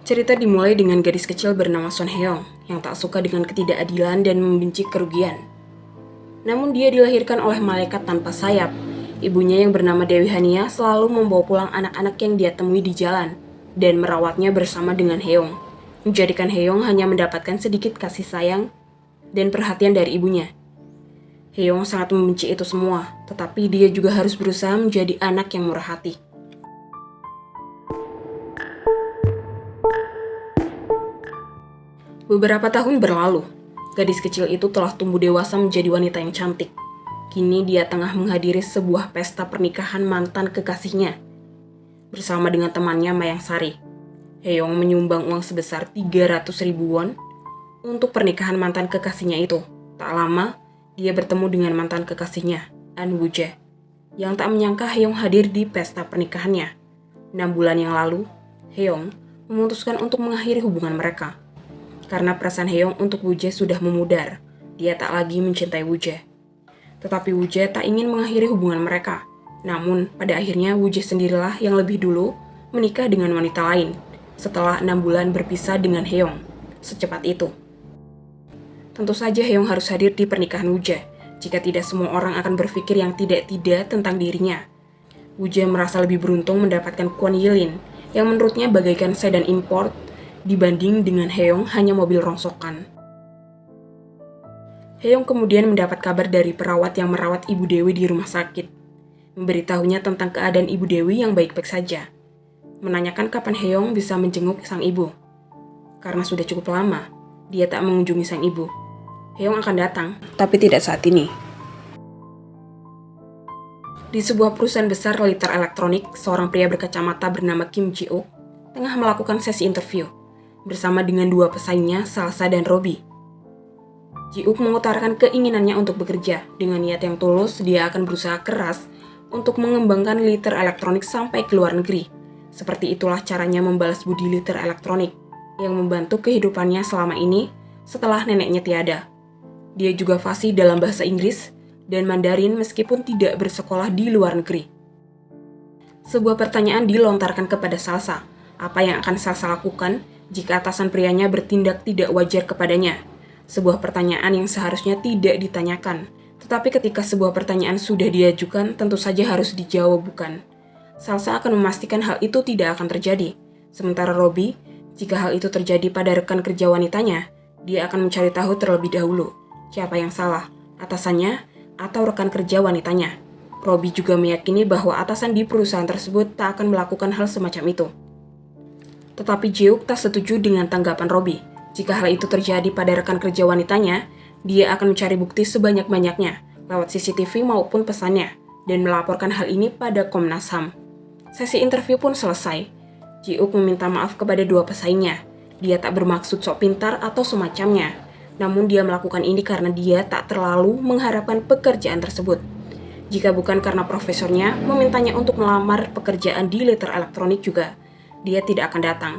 Cerita dimulai dengan gadis kecil bernama Son Heong yang tak suka dengan ketidakadilan dan membenci kerugian. Namun dia dilahirkan oleh malaikat tanpa sayap. Ibunya yang bernama Dewi Hania selalu membawa pulang anak-anak yang dia temui di jalan dan merawatnya bersama dengan Heong, menjadikan Heong hanya mendapatkan sedikit kasih sayang dan perhatian dari ibunya. Heong sangat membenci itu semua, tetapi dia juga harus berusaha menjadi anak yang murah hati. Beberapa tahun berlalu, gadis kecil itu telah tumbuh dewasa menjadi wanita yang cantik. Kini dia tengah menghadiri sebuah pesta pernikahan mantan kekasihnya. Bersama dengan temannya Mayang Sari, Heong menyumbang uang sebesar 300.000 won untuk pernikahan mantan kekasihnya itu. Tak lama, dia bertemu dengan mantan kekasihnya, An Woo-jae, yang tak menyangka Heong hadir di pesta pernikahannya. 6 bulan yang lalu, Heong memutuskan untuk mengakhiri hubungan mereka. Karena perasaan Heong untuk Woo-jae sudah memudar, dia tak lagi mencintai Woo-jae. Tetapi Woo-jae tak ingin mengakhiri hubungan mereka. Namun, pada akhirnya Woo-jae sendirilah yang lebih dulu menikah dengan wanita lain, setelah 6 bulan berpisah dengan Heong. Secepat itu. Tentu saja Heong harus hadir di pernikahan Woo-jae, jika tidak semua orang akan berpikir yang tidak-tidak tentang dirinya. Woo-jae merasa lebih beruntung mendapatkan Kwon Yilin, yang menurutnya bagaikan sedan import, dibanding dengan Heong hanya mobil rongsokan. Heong kemudian mendapat kabar dari perawat yang merawat Ibu Dewi di rumah sakit, memberitahunya tentang keadaan Ibu Dewi yang baik-baik saja, menanyakan kapan Heong bisa menjenguk sang ibu. Karena sudah cukup lama, dia tak mengunjungi sang ibu. Heong akan datang, tapi tidak saat ini. Di sebuah perusahaan besar liter elektronik, seorang pria berkacamata bernama Kim Ji-wook tengah melakukan sesi interview bersama dengan dua pesaingnya, Salsa dan Robi. Ji-wook mengutarakan keinginannya untuk bekerja. Dengan niat yang tulus, dia akan berusaha keras untuk mengembangkan liter elektronik sampai ke luar negeri. Seperti itulah caranya membalas budi liter elektronik yang membantu kehidupannya selama ini setelah neneknya tiada. Dia juga fasih dalam bahasa Inggris dan Mandarin meskipun tidak bersekolah di luar negeri. Sebuah pertanyaan dilontarkan kepada Salsa. Apa yang akan Salsa lakukan jika atasan prianya bertindak tidak wajar kepadanya? Sebuah pertanyaan yang seharusnya tidak ditanyakan. Tetapi ketika sebuah pertanyaan sudah diajukan, tentu saja harus dijawab, bukan? Salsa akan memastikan hal itu tidak akan terjadi. Sementara Robi, jika hal itu terjadi pada rekan kerja wanitanya, dia akan mencari tahu terlebih dahulu siapa yang salah, atasannya atau rekan kerja wanitanya. Robi juga meyakini bahwa atasan di perusahaan tersebut tak akan melakukan hal semacam itu. Tetapi Ji-wook tak setuju dengan tanggapan Robi. Jika hal itu terjadi pada rekan kerja wanitanya, dia akan mencari bukti sebanyak-banyaknya lewat CCTV maupun pesannya dan melaporkan hal ini pada Komnas HAM. Sesi interview pun selesai. Ji-wook meminta maaf kepada dua pesaingnya. Dia tak bermaksud sok pintar atau semacamnya, namun dia melakukan ini karena dia tak terlalu mengharapkan pekerjaan tersebut. Jika bukan karena profesornya memintanya untuk melamar pekerjaan di liter elektronik juga, dia tidak akan datang.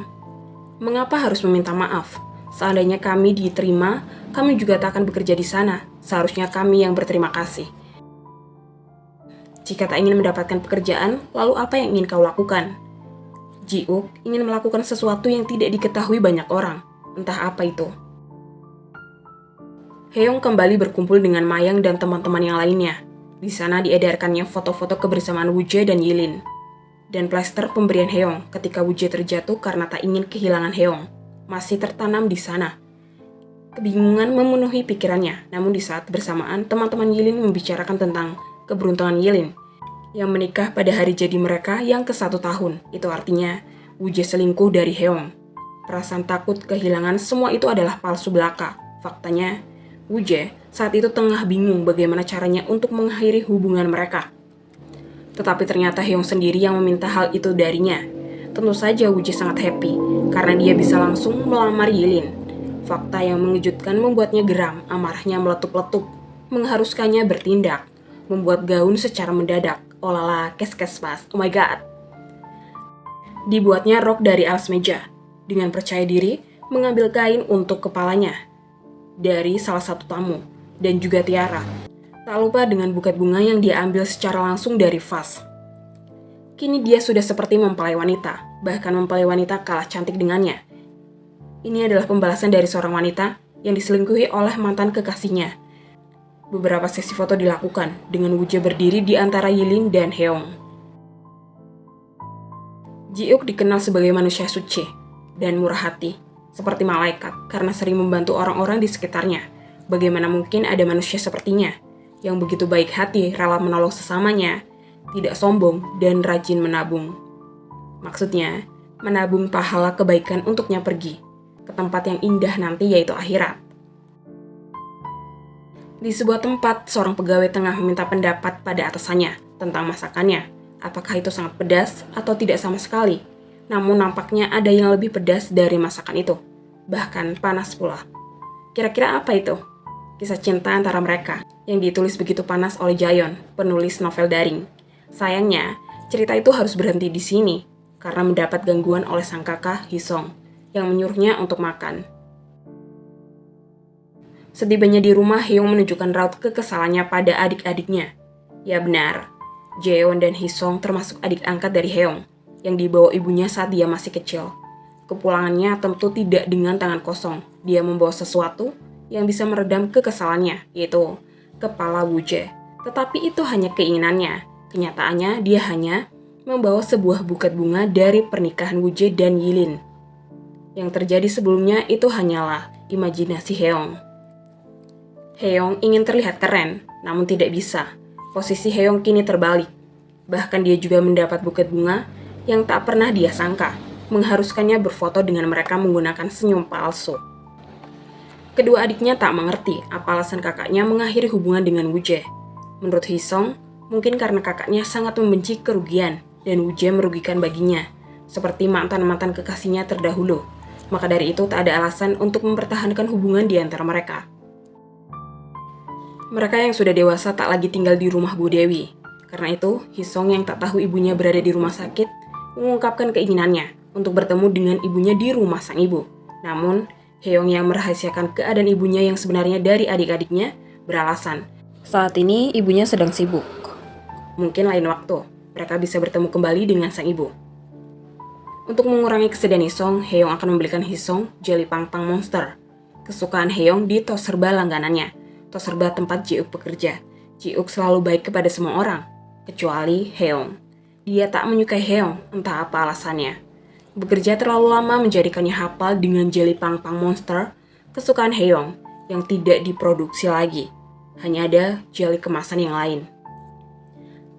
Mengapa harus meminta maaf? Seandainya kami diterima, kami juga tak akan bekerja di sana. Seharusnya kami yang berterima kasih. Jika tak ingin mendapatkan pekerjaan, lalu apa yang ingin kau lakukan? Ji-wook ingin melakukan sesuatu yang tidak diketahui banyak orang. Entah apa itu. Heong kembali berkumpul dengan Mayang dan teman-teman yang lainnya. Di sana diedarkannya foto-foto kebersamaan Woo-jae dan Yilin, dan plester pemberian Heong ketika Woo-jae terjatuh karena tak ingin kehilangan Heong masih tertanam di sana. Kebingungan memenuhi pikirannya, namun di saat bersamaan teman-teman Yilin membicarakan tentang keberuntungan Yilin yang menikah pada hari jadi mereka yang ke-1 tahun. Itu artinya Woo-jae selingkuh dari Heong. Perasaan takut kehilangan semua itu adalah palsu belaka. Faktanya, Woo-jae saat itu tengah bingung bagaimana caranya untuk mengakhiri hubungan mereka. Tetapi ternyata Heong sendiri yang meminta hal itu darinya. Tentu saja Woo-jae sangat happy karena dia bisa langsung melamar Yilin. Fakta yang mengejutkan membuatnya geram, amarahnya meletup-letup, mengharuskannya bertindak, membuat gaun secara mendadak. Oh lala, kes pas, oh my god. Dibuatnya rok dari alas meja, dengan percaya diri mengambil kain untuk kepalanya dari salah satu tamu, dan juga tiara. Tak lupa dengan buket bunga yang dia ambil secara langsung dari vas. Kini dia sudah seperti mempelai wanita, bahkan mempelai wanita kalah cantik dengannya. Ini adalah pembalasan dari seorang wanita yang diselingkuhi oleh mantan kekasihnya. Beberapa sesi foto dilakukan dengan Woo Jae berdiri di antara Yilin dan Heong. Ji-uk dikenal sebagai manusia suci dan murah hati, seperti malaikat karena sering membantu orang-orang di sekitarnya. Bagaimana mungkin ada manusia sepertinya yang begitu baik hati, rela menolong sesamanya, tidak sombong, dan rajin menabung. Maksudnya, menabung pahala kebaikan untuknya pergi ke tempat yang indah nanti, yaitu akhirat. Di sebuah tempat, seorang pegawai tengah meminta pendapat pada atasannya tentang masakannya. Apakah itu sangat pedas atau tidak sama sekali? Namun nampaknya ada yang lebih pedas dari masakan itu. Bahkan panas pula. Kira-kira apa itu? Kisah cinta antara mereka yang ditulis begitu panas oleh Jayon, penulis novel daring. Sayangnya, cerita itu harus berhenti di sini karena mendapat gangguan oleh sang kakak Hisong yang menyuruhnya untuk makan. Setibanya di rumah, Heong menunjukkan raut kekesalannya pada adik-adiknya. Ya benar, Jaeon dan Hisong termasuk adik angkat dari Heong yang dibawa ibunya saat dia masih kecil. Kepulangannya tentu tidak dengan tangan kosong. Dia membawa sesuatu yang bisa meredam kekesalannya, yaitu kepala Woo Jae. Tetapi itu hanya keinginannya. Kenyataannya, dia hanya membawa sebuah buket bunga dari pernikahan Woo Jae dan Yilin. Yang terjadi sebelumnya itu hanyalah imajinasi Heong. Heong ingin terlihat keren, namun tidak bisa. Posisi Heong kini terbalik. Bahkan dia juga mendapat buket bunga yang tak pernah dia sangka, mengharuskannya berfoto dengan mereka menggunakan senyum palsu. Kedua adiknya tak mengerti apa alasan kakaknya mengakhiri hubungan dengan Woo Jae. Menurut Hisong, mungkin karena kakaknya sangat membenci kerugian dan Woo Jae merugikan baginya, seperti mantan-mantan kekasihnya terdahulu. Maka dari itu tak ada alasan untuk mempertahankan hubungan di antara mereka. Mereka yang sudah dewasa tak lagi tinggal di rumah Bu Dewi. Karena itu, Hisong yang tak tahu ibunya berada di rumah sakit mengungkapkan keinginannya untuk bertemu dengan ibunya di rumah sang ibu. Namun, Heong yang merahasiakan keadaan ibunya yang sebenarnya dari adik-adiknya beralasan saat ini ibunya sedang sibuk. Mungkin lain waktu mereka bisa bertemu kembali dengan sang ibu. Untuk mengurangi kesedihan Hisong, Heong akan membelikan Hisong jelly pangpang monster, kesukaan Heong di tos serba langganannya. Tos serba tempat Ji-uk bekerja. Ji-uk selalu baik kepada semua orang, kecuali Heong. Dia tak menyukai Heong, entah apa alasannya. Bekerja terlalu lama menjadikannya hafal dengan jelly pangpang monster, kesukaan Heong, yang tidak diproduksi lagi. Hanya ada jelly kemasan yang lain.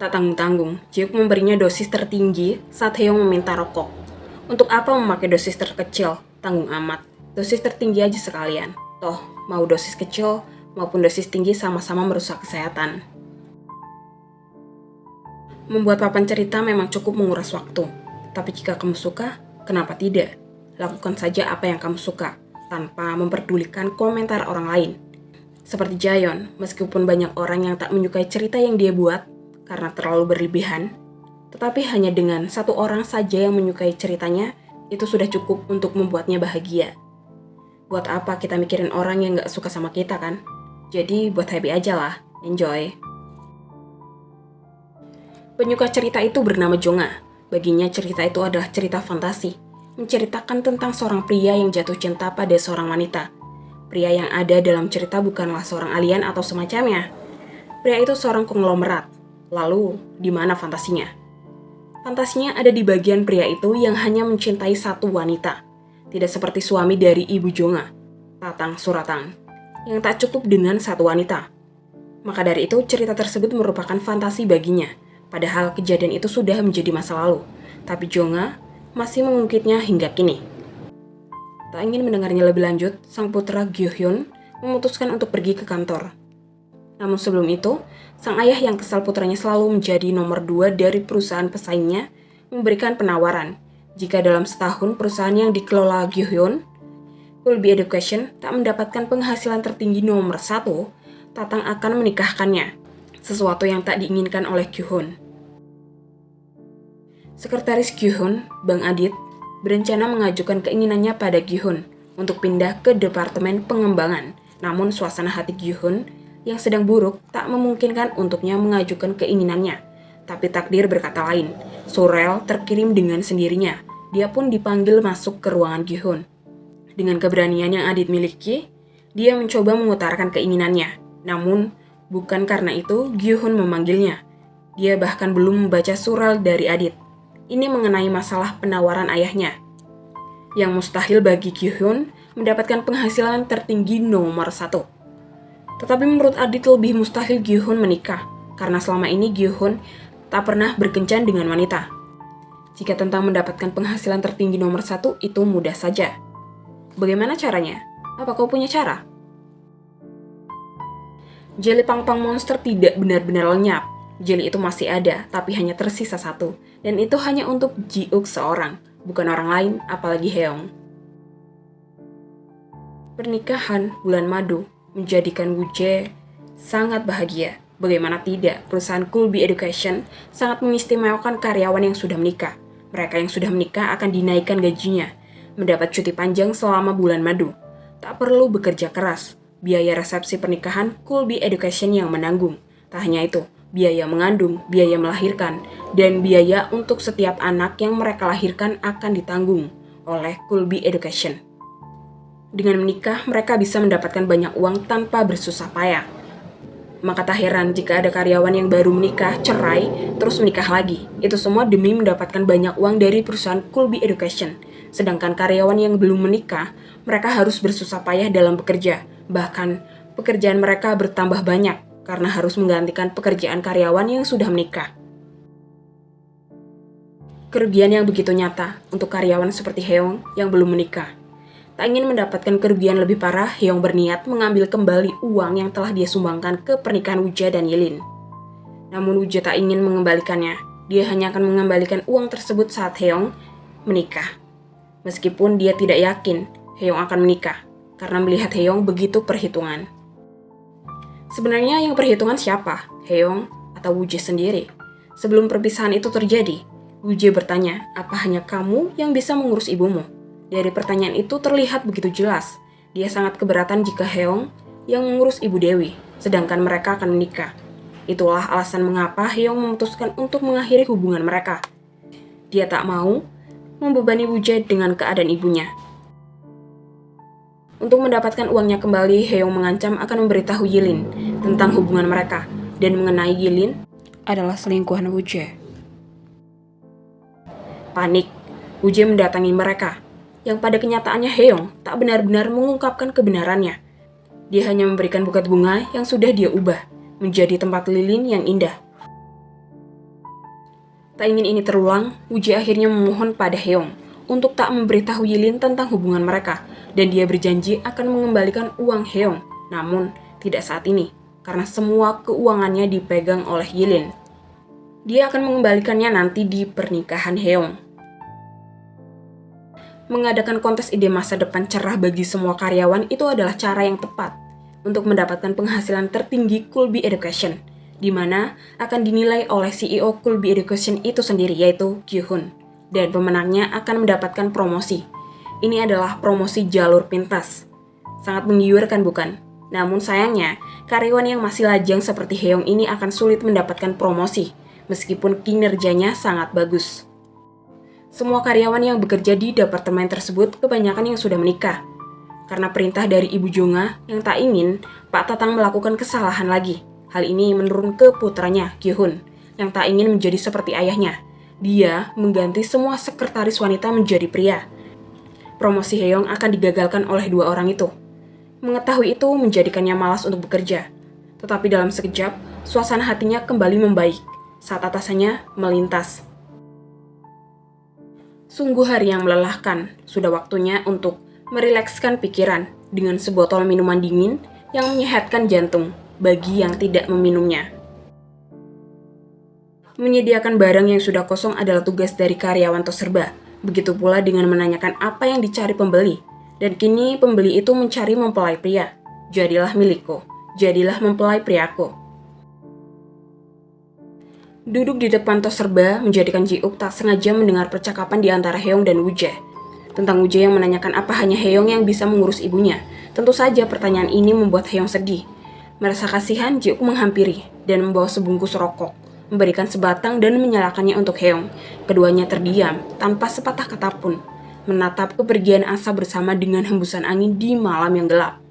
Tak tanggung-tanggung, Ji-uk memberinya dosis tertinggi saat Heong meminta rokok. Untuk apa memakai dosis terkecil? Tanggung amat. Dosis tertinggi aja sekalian. Toh, mau dosis kecil maupun dosis tinggi sama-sama merusak kesehatan. Membuat papan cerita memang cukup menguras waktu. Tapi jika kamu suka, kenapa tidak? Lakukan saja apa yang kamu suka, tanpa memperdulikan komentar orang lain. Seperti Jayon, meskipun banyak orang yang tak menyukai cerita yang dia buat karena terlalu berlebihan, tetapi hanya dengan satu orang saja yang menyukai ceritanya, itu sudah cukup untuk membuatnya bahagia. Buat apa kita mikirin orang yang gak suka sama kita kan? Jadi buat happy aja lah, enjoy. Penyuka cerita itu bernama Jonga. Baginya cerita itu adalah cerita fantasi, menceritakan tentang seorang pria yang jatuh cinta pada seorang wanita. Pria yang ada dalam cerita bukanlah seorang alien atau semacamnya. Pria itu seorang konglomerat. Lalu, di mana fantasinya? Fantasinya ada di bagian pria itu yang hanya mencintai satu wanita. Tidak seperti suami dari ibu Jonga, Tatang Suratang, yang tak cukup dengan satu wanita. Maka dari itu cerita tersebut merupakan fantasi baginya, padahal kejadian itu sudah menjadi masa lalu. Tapi Jonga masih mengungkitnya hingga kini. Tak ingin mendengarnya lebih lanjut, sang putra Gyu-hyun memutuskan untuk pergi ke kantor. Namun sebelum itu, sang ayah yang kesal putranya selalu menjadi nomor 2 dari perusahaan pesaingnya memberikan penawaran. Jika dalam setahun perusahaan yang dikelola Gyu-hyun, Ulbi Education, tak mendapatkan penghasilan tertinggi nomor 1, Tatang akan menikahkannya, sesuatu yang tak diinginkan oleh Gyu-hyun. Sekretaris Gyu-hyun, Bang Adit, berencana mengajukan keinginannya pada Gyu-hyun untuk pindah ke departemen pengembangan. Namun suasana hati Gyu-hyun yang sedang buruk tak memungkinkan untuknya mengajukan keinginannya. Tapi takdir berkata lain. Surel terkirim dengan sendirinya. Dia pun dipanggil masuk ke ruangan Gyu-hyun. Dengan keberanian yang Adit miliki, dia mencoba mengutarakan keinginannya. Namun, bukan karena itu Gyu-hun memanggilnya. Dia bahkan belum membaca surat dari Adit. Ini mengenai masalah penawaran ayahnya, yang mustahil bagi Gyu-hun mendapatkan penghasilan tertinggi nomor 1. Tetapi menurut Adit lebih mustahil Gyu-hun menikah, karena selama ini Gyu-hun tak pernah berkencan dengan wanita. Jika tentang mendapatkan penghasilan tertinggi nomor 1 itu mudah saja. Bagaimana caranya? Apa kau punya cara? Jeli pang-pang monster tidak benar-benar lenyap. Jeli itu masih ada, tapi hanya tersisa 1. Dan itu hanya untuk Ji-uk seorang, bukan orang lain, apalagi Heong. Pernikahan bulan madu menjadikan Woo-jae sangat bahagia. Bagaimana tidak, perusahaan Kulbi Education sangat mengistimewakan karyawan yang sudah menikah. Mereka yang sudah menikah akan dinaikkan gajinya, mendapat cuti panjang selama bulan madu. Tak perlu bekerja keras. Biaya resepsi pernikahan Kulbi Education yang menanggung. Tak hanya itu, biaya mengandung, biaya melahirkan, dan biaya untuk setiap anak yang mereka lahirkan akan ditanggung oleh Kulbi Education. Dengan menikah, mereka bisa mendapatkan banyak uang tanpa bersusah payah. Maka tak heran jika ada karyawan yang baru menikah, cerai, terus menikah lagi. Itu semua demi mendapatkan banyak uang dari perusahaan Kulbi Education. Sedangkan karyawan yang belum menikah, mereka harus bersusah payah dalam bekerja. Bahkan, pekerjaan mereka bertambah banyak karena harus menggantikan pekerjaan karyawan yang sudah menikah. Kerugian yang begitu nyata untuk karyawan seperti Heong yang belum menikah. Tak ingin mendapatkan kerugian lebih parah, Heong berniat mengambil kembali uang yang telah dia sumbangkan ke pernikahan Woo-jae dan Yilin. Namun Woo-jae tak ingin mengembalikannya. Dia hanya akan mengembalikan uang tersebut saat Heong menikah. Meskipun dia tidak yakin Heong akan menikah, karena melihat Heong begitu perhitungan. Sebenarnya yang perhitungan siapa? Heong atau Woo-jae sendiri? Sebelum perpisahan itu terjadi, Woo-jae bertanya, apa hanya kamu yang bisa mengurus ibumu? Dari pertanyaan itu terlihat begitu jelas. Dia sangat keberatan jika Heong yang mengurus ibu Dewi, sedangkan mereka akan menikah. Itulah alasan mengapa Heong memutuskan untuk mengakhiri hubungan mereka. Dia tak mau membebani Woo-jae dengan keadaan ibunya. Untuk mendapatkan uangnya kembali, Heong mengancam akan memberitahu Yilin tentang hubungan mereka, dan mengenai Yilin adalah selingkuhan Woo-jae. Panik, Woo-jae mendatangi mereka, yang pada kenyataannya Heong tak benar-benar mengungkapkan kebenarannya. Dia hanya memberikan buket bunga yang sudah dia ubah menjadi tempat lilin yang indah. Tak ingin ini terulang, Woo-jae akhirnya memohon pada Heong untuk tak memberitahu Yilin tentang hubungan mereka, dan dia berjanji akan mengembalikan uang Heong, namun tidak saat ini, karena semua keuangannya dipegang oleh Yilin. Dia akan mengembalikannya nanti di pernikahan Heong. Mengadakan kontes ide masa depan cerah bagi semua karyawan itu adalah cara yang tepat untuk mendapatkan penghasilan tertinggi Kulbi Education, di mana akan dinilai oleh CEO Kulbi Education itu sendiri, yaitu Gyu-hun, dan pemenangnya akan mendapatkan promosi. Ini adalah promosi jalur pintas. Sangat menggiurkan bukan? Namun sayangnya, karyawan yang masih lajang seperti Heong ini akan sulit mendapatkan promosi, meskipun kinerjanya sangat bagus. Semua karyawan yang bekerja di departemen tersebut kebanyakan yang sudah menikah. Karena perintah dari Ibu Jonga yang tak ingin Pak Tatang melakukan kesalahan lagi. Hal ini menurun ke putranya, Gyu-hun, yang tak ingin menjadi seperti ayahnya. Dia mengganti semua sekretaris wanita menjadi pria. Promosi Heong akan digagalkan oleh dua orang itu. Mengetahui itu menjadikannya malas untuk bekerja. Tetapi dalam sekejap, suasana hatinya kembali membaik saat atasannya melintas. Sungguh hari yang melelahkan, sudah waktunya untuk merilekskan pikiran dengan sebotol minuman dingin yang menyehatkan jantung bagi yang tidak meminumnya. Menyediakan barang yang sudah kosong adalah tugas dari karyawan Toserba. Begitu pula dengan menanyakan apa yang dicari pembeli. Dan kini pembeli itu mencari mempelai pria. Jadilah milikku, jadilah mempelai priaku. Duduk di depan Toserba menjadikan Ji-uk tak sengaja mendengar percakapan di antara Heong dan Woo-jae. Tentang Woo-jae yang menanyakan apa hanya Heong yang bisa mengurus ibunya. Tentu saja pertanyaan ini membuat Heong sedih. Merasa kasihan, Ji-uk menghampiri dan membawa sebungkus rokok, memberikan sebatang dan menyalakannya untuk Heong. Keduanya terdiam tanpa sepatah kata pun. menatap kepergian Asa bersama dengan hembusan angin di malam yang gelap.